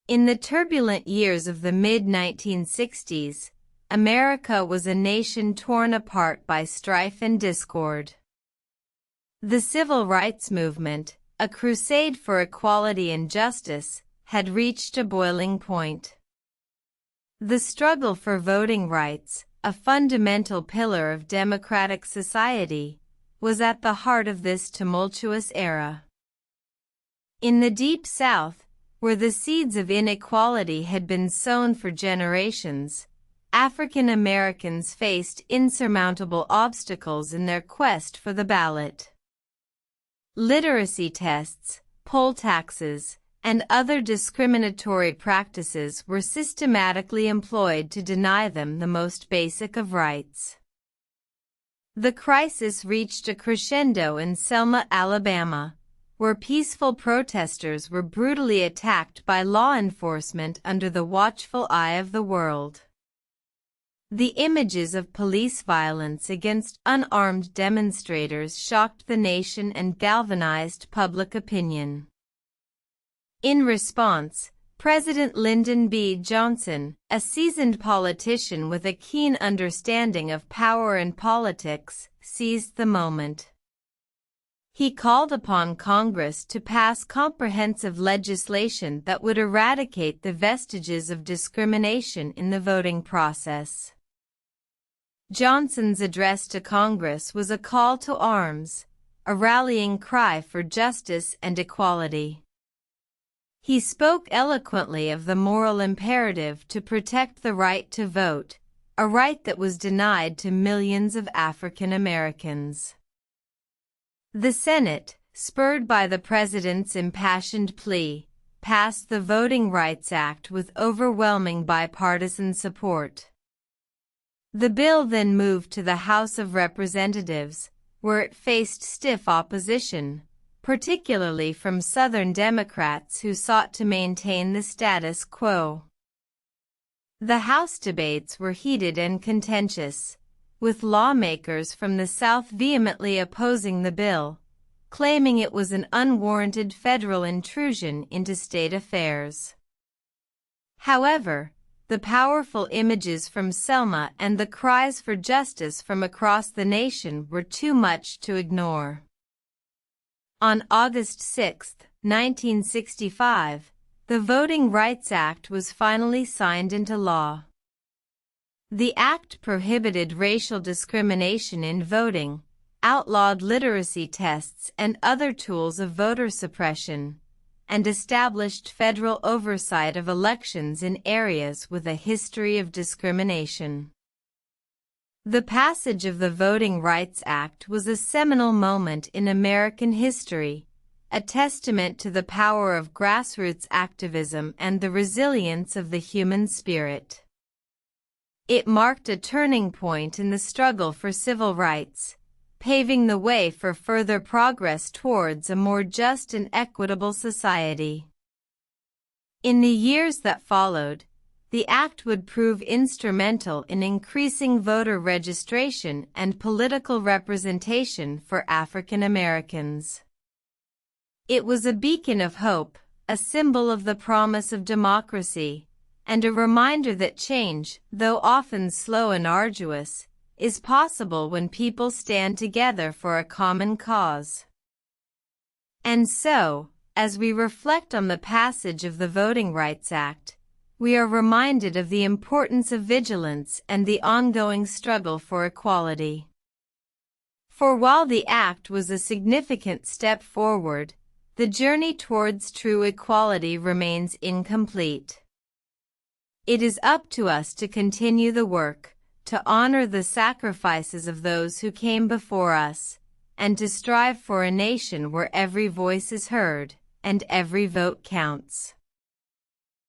In the turbulent years of the mid-1960s, America was a nation torn apart by strife and discord. The civil rights movement, a crusade for equality and justice, had reached a boiling point. The struggle for voting rights, a fundamental pillar of democratic society, was at the heart of this tumultuous era. In the Deep South, where the seeds of inequality had been sown for generations, African Americans faced insurmountable obstacles in their quest for the ballot. Literacy tests, poll taxes, and other discriminatory practices were systematically employed to deny them the most basic of rights. The crisis reached a crescendo in Selma, Alabama, where peaceful protesters were brutally attacked by law enforcement under the watchful eye of the world. The images of police violence against unarmed demonstrators shocked the nation and galvanized public opinion. In response, President Lyndon B. Johnson, a seasoned politician with a keen understanding of power and politics, seized the moment. He called upon Congress to pass comprehensive legislation that would eradicate the vestiges of discrimination in the voting process. Johnson's address to Congress was a call to arms, a rallying cry for justice and equality. He spoke eloquently of the moral imperative to protect the right to vote, a right that was denied to millions of African Americans. The Senate, spurred by the president's impassioned plea, passed the Voting Rights Act with overwhelming bipartisan support. The bill then moved to the House of Representatives, where it faced stiff opposition, particularly from Southern Democrats who sought to maintain the status quo. The House debates were heated and contentious, with lawmakers from the South vehemently opposing the bill, claiming it was an unwarranted federal intrusion into state affairs. However, the powerful images from Selma and the cries for justice from across the nation were too much to ignore. On August 6, 1965, the Voting Rights Act was finally signed into law. The act prohibited racial discrimination in voting, outlawed literacy tests and other tools of voter suppression, and established federal oversight of elections in areas with a history of discrimination. The passage of the Voting Rights Act was a seminal moment in American history, a testament to the power of grassroots activism and the resilience of the human spirit. It marked a turning point in the struggle for civil rights, paving the way for further progress towards a more just and equitable society. In the years that followed, the act would prove instrumental in increasing voter registration and political representation for African Americans. It was a beacon of hope, a symbol of the promise of democracy, and a reminder that change, though often slow and arduous, is possible when people stand together for a common cause. And so, as we reflect on the passage of the Voting Rights Act, we are reminded of the importance of vigilance and the ongoing struggle for equality. For while the act was a significant step forward, the journey towards true equality remains incomplete. It is up to us to continue the work, to honor the sacrifices of those who came before us, and to strive for a nation where every voice is heard and every vote counts.